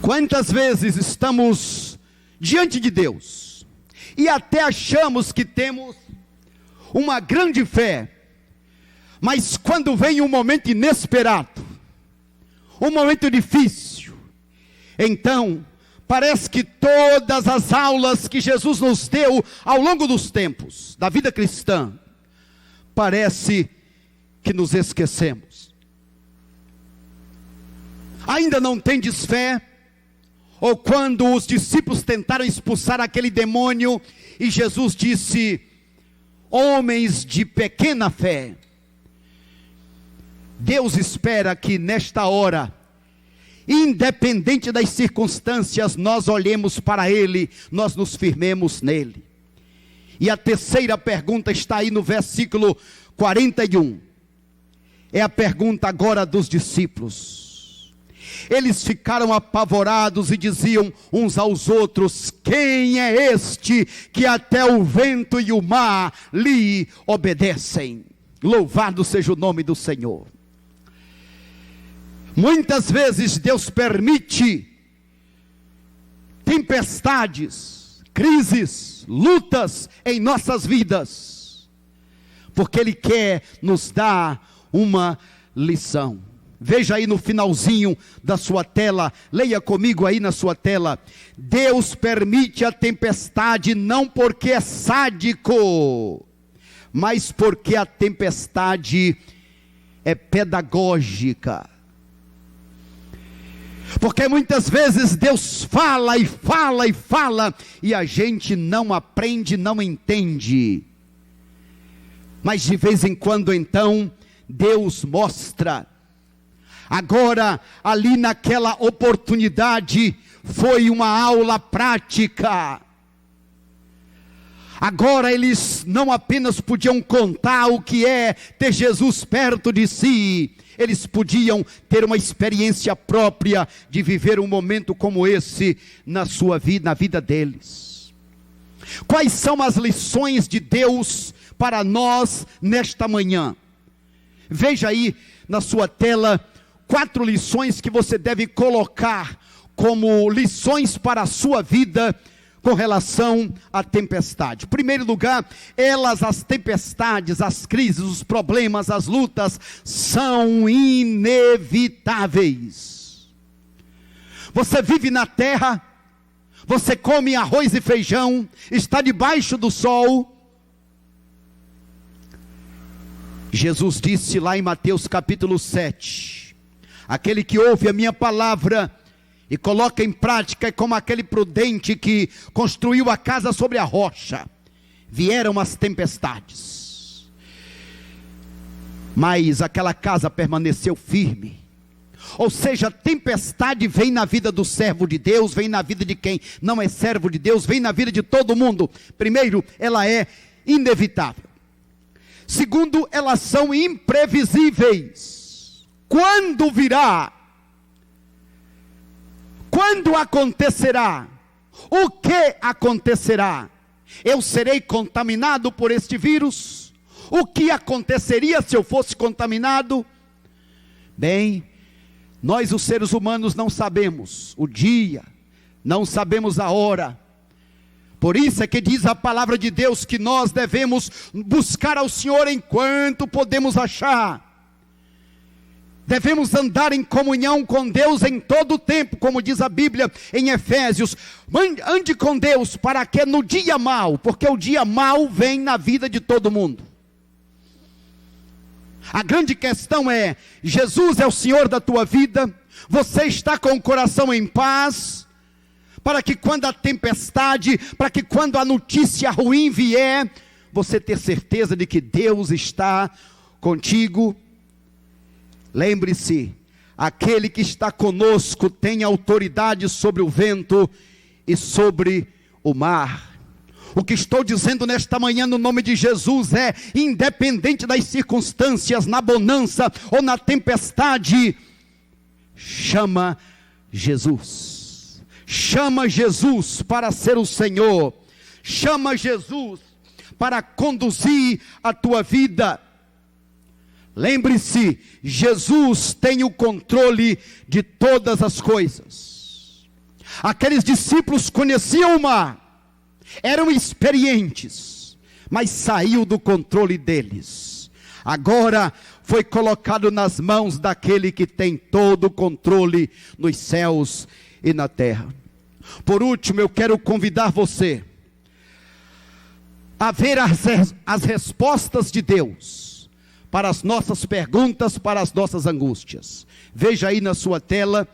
Quantas vezes estamos diante de Deus e até achamos que temos uma grande fé, mas quando vem um momento inesperado, um momento difícil, então parece que todas as aulas que Jesus nos deu ao longo dos tempos da vida cristã, parece que nos esquecemos. Ainda não tendes fé? Ou quando os discípulos tentaram expulsar aquele demônio e Jesus disse: homens de pequena fé. Deus espera que nesta hora, independente das circunstâncias, nós olhemos para Ele, nós nos firmemos nele. E a terceira pergunta está aí no versículo 41. É a pergunta agora dos discípulos. Eles ficaram apavorados e diziam uns aos outros: quem é este que até o vento e o mar lhe obedecem? Louvado seja o nome do Senhor. Muitas vezes Deus permite tempestades, crises, lutas em nossas vidas, porque Ele quer nos dar uma lição. Veja aí no finalzinho da sua tela, leia comigo aí na sua tela: Deus permite a tempestade não porque é sádico, mas porque a tempestade é pedagógica. Porque muitas vezes Deus fala e fala e fala, e a gente não aprende, não entende. Mas de vez em quando então, Deus mostra. Agora, ali naquela oportunidade, foi uma aula prática. Agora eles não apenas podiam contar o que é ter Jesus perto de si, eles podiam ter uma experiência própria de viver um momento como esse na sua vida, na vida deles. Quais são as lições de Deus para nós nesta manhã? Veja aí na sua tela 4 lições que você deve colocar como lições para a sua vida com relação à tempestade. Em primeiro lugar, as tempestades, as crises, os problemas, as lutas são inevitáveis. Você vive na terra, você come arroz e feijão, está debaixo do sol. Jesus disse lá em Mateus capítulo 7, aquele que ouve a minha palavra e coloca em prática é como aquele prudente que construiu a casa sobre a rocha. Vieram as tempestades, mas aquela casa permaneceu firme. Ou seja, a tempestade vem na vida do servo de Deus, vem na vida de quem não é servo de Deus, vem na vida de todo mundo. Primeiro, ela é inevitável. Segundo, elas são imprevisíveis. Quando virá? Quando acontecerá? O que acontecerá? Eu serei contaminado por este vírus? O que aconteceria se eu fosse contaminado? Bem, nós os seres humanos não sabemos o dia, não sabemos a hora. Por isso é que diz a palavra de Deus que nós devemos buscar ao Senhor enquanto podemos achar. Devemos andar em comunhão com Deus em todo o tempo, como diz a Bíblia em Efésios. Ande com Deus para que no dia mau, porque o dia mau vem na vida de todo mundo. A grande questão é, Jesus é o Senhor da tua vida, você está com o coração em paz, para que quando a tempestade, para que quando a notícia ruim vier, você ter certeza de que Deus está contigo. Lembre-se, aquele que está conosco tem autoridade sobre o vento e sobre o mar. O que estou dizendo nesta manhã no nome de Jesus é, independente das circunstâncias, na bonança ou na tempestade, chama Jesus. Chama Jesus para ser o Senhor. Chama Jesus para conduzir a tua vida. Lembre-se, Jesus tem o controle de todas as coisas. Aqueles discípulos conheciam o mar, eram experientes, mas saiu do controle deles. Agora foi colocado nas mãos daquele que tem todo o controle nos céus e na terra. Por último, eu quero convidar você a ver as respostas de Deus para as nossas perguntas, para as nossas angústias. Veja aí na sua tela,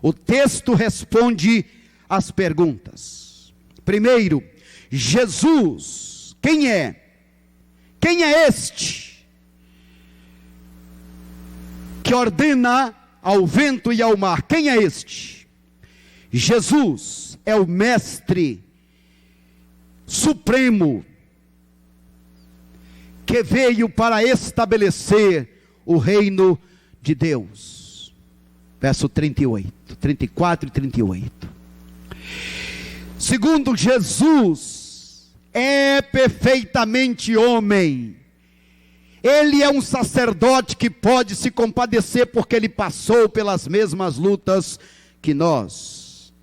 o texto responde às perguntas. Primeiro, Jesus, quem é? Quem é este que ordena ao vento e ao mar? Quem é este? Jesus é o mestre supremo que veio para estabelecer o reino de Deus. Verso 34 e 38. Segundo, Jesus é perfeitamente homem. Ele é um sacerdote que pode se compadecer porque ele passou pelas mesmas lutas que nós.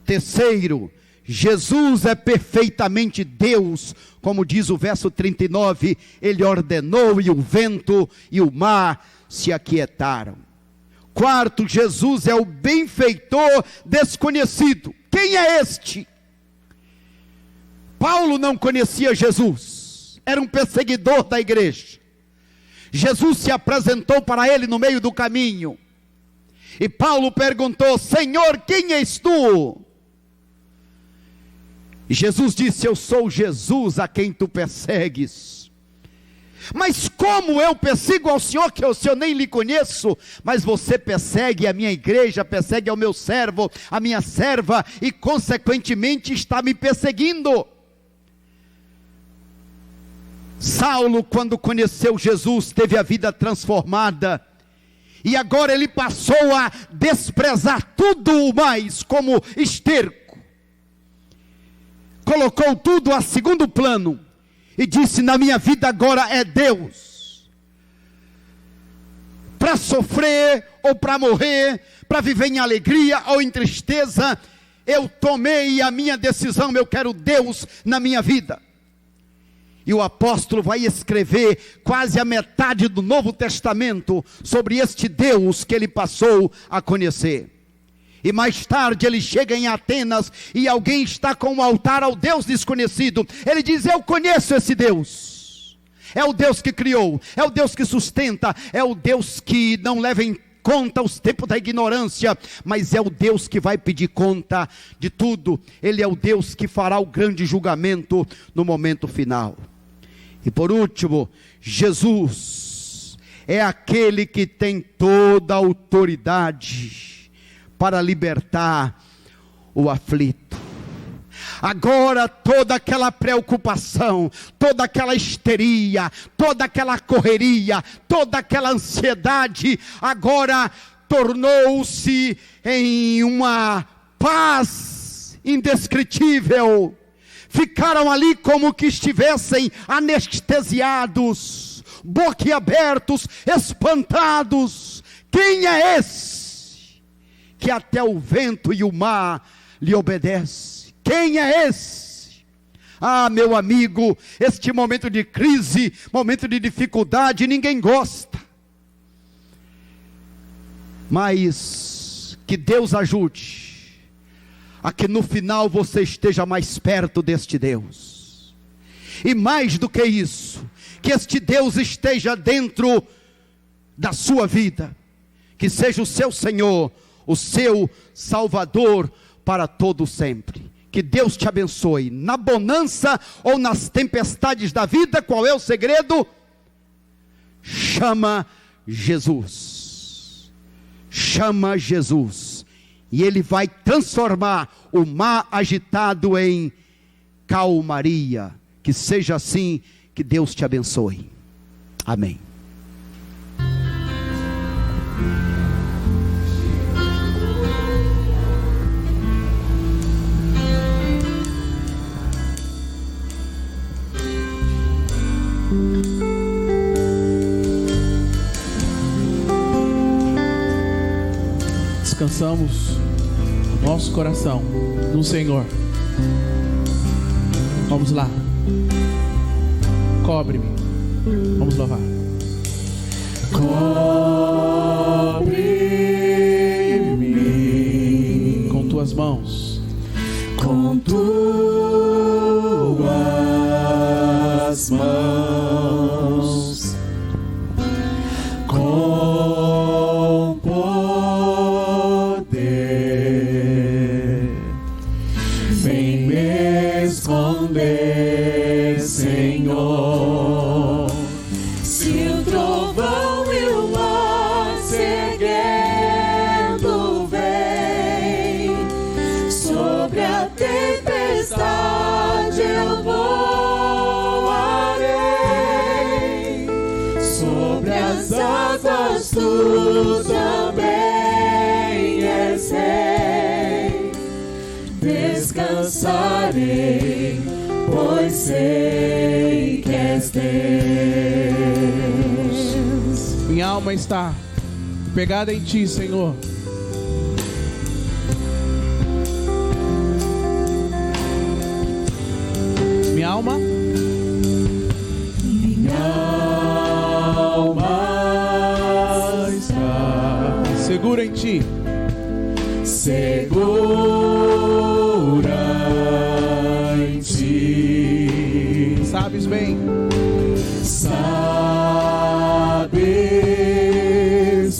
Terceiro, Jesus é perfeitamente Deus, como diz o verso 39, ele ordenou e o vento e o mar se aquietaram. Quarto, Jesus é o benfeitor desconhecido. Quem é este? Paulo não conhecia Jesus, era um perseguidor da igreja. Jesus se apresentou para ele no meio do caminho, e Paulo perguntou: Senhor, quem és tu? E Jesus disse: eu sou Jesus a quem tu persegues. Mas como eu persigo ao Senhor, que eu nem lhe conheço? Mas você persegue a minha igreja, persegue ao meu servo, a minha serva, e consequentemente está me perseguindo. Saulo, quando conheceu Jesus, teve a vida transformada, e agora ele passou a desprezar tudo mais como esterco, colocou tudo a segundo plano, e disse: na minha vida agora é Deus. Para sofrer ou para morrer, para viver em alegria ou em tristeza, eu tomei a minha decisão, eu quero Deus na minha vida. E o apóstolo vai escrever quase a metade do Novo Testamento sobre este Deus que ele passou a conhecer. E mais tarde ele chega em Atenas e alguém está com um altar ao Deus desconhecido. Ele diz: eu conheço esse Deus. É o Deus que criou, é o Deus que sustenta, é o Deus que não leva em conta os tempos da ignorância, mas é o Deus que vai pedir conta de tudo. Ele é o Deus que fará o grande julgamento no momento final. E por último, Jesus é aquele que tem toda a autoridade para libertar o aflito. Agora toda aquela preocupação, toda aquela histeria, toda aquela correria, toda aquela ansiedade, agora tornou-se em uma paz indescritível. Ficaram ali como que estivessem anestesiados, boquiabertos, espantados. Quem é esse que até o vento e o mar lhe obedecem? Quem é esse? Ah, meu amigo, este momento de crise, momento de dificuldade, ninguém gosta. Mas que Deus ajude a que no final você esteja mais perto deste Deus. E mais do que isso, que este Deus esteja dentro da sua vida, que seja o seu Senhor, o seu Salvador para todo sempre. Que Deus te abençoe, na bonança ou nas tempestades da vida. Qual é o segredo? Chama Jesus. Chama Jesus, e Ele vai transformar o mar agitado em calmaria. Que seja assim, que Deus te abençoe. Amém. Descansamos o nosso coração no Senhor. Vamos lá. Cobre-me. Vamos louvar. Cobre-me com tuas mãos. Com tuas mãos. Com poder. Vem me esconder, Senhor. Se o trovão e o mar seguendo vem, sobre a tempestade eu voarei, sobre as águas tu também és rei. Descansarei, pois sei que és Deus. Minha alma está pegada em Ti, Senhor. Minha alma. Minha alma está Segura em Ti. segura em Ti. Sabes bem. Sabes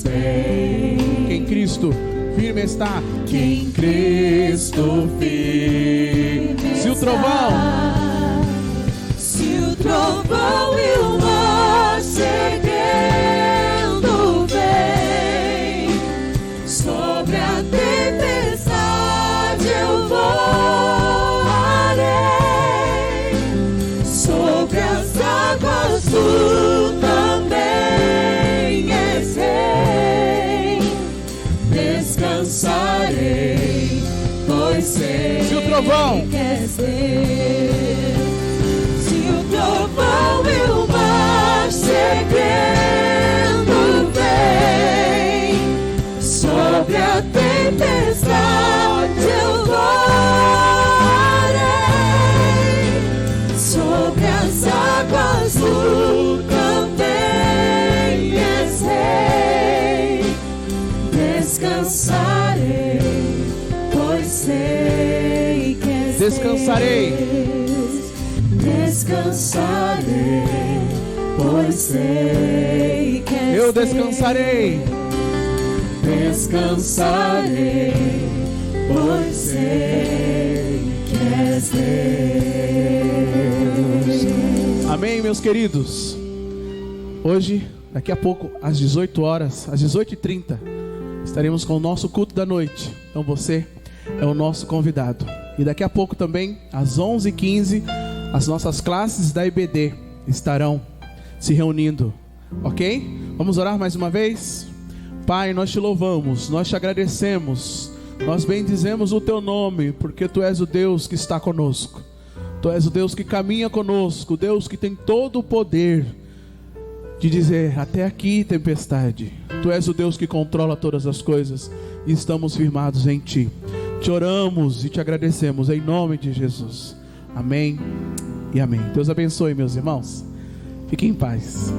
bem Que em Cristo firme está. que em Cristo firme Se o trovão está. Se o trovão e o mar sei Se o trovão, que és Deus. Se o trovão e o mar seguindo vem, sobre a tempestade eu voarei, sobre as águas tu também és rei. Descansarei, pois sei que és descansarei. Deus. Descansarei, pois sei que és Eu descansarei. Descansarei, pois sei que és Deus. Amém, meus queridos. Hoje, daqui a pouco, às 18 horas, às 18h30, estaremos com o nosso culto da noite. Então você é o nosso convidado. E daqui a pouco também, às 11h15, as nossas classes da IBD estarão se reunindo. Ok? Vamos orar mais uma vez? Pai, nós te louvamos, nós te agradecemos, nós bendizemos o teu nome, porque tu és o Deus que está conosco. Tu és o Deus que caminha conosco, o Deus que tem todo o poder de dizer: até aqui, tempestade. Tu és o Deus que controla todas as coisas e estamos firmados em ti. Te oramos e te agradecemos em nome de Jesus. Amém e amém. Deus abençoe, meus irmãos. Fiquem em paz.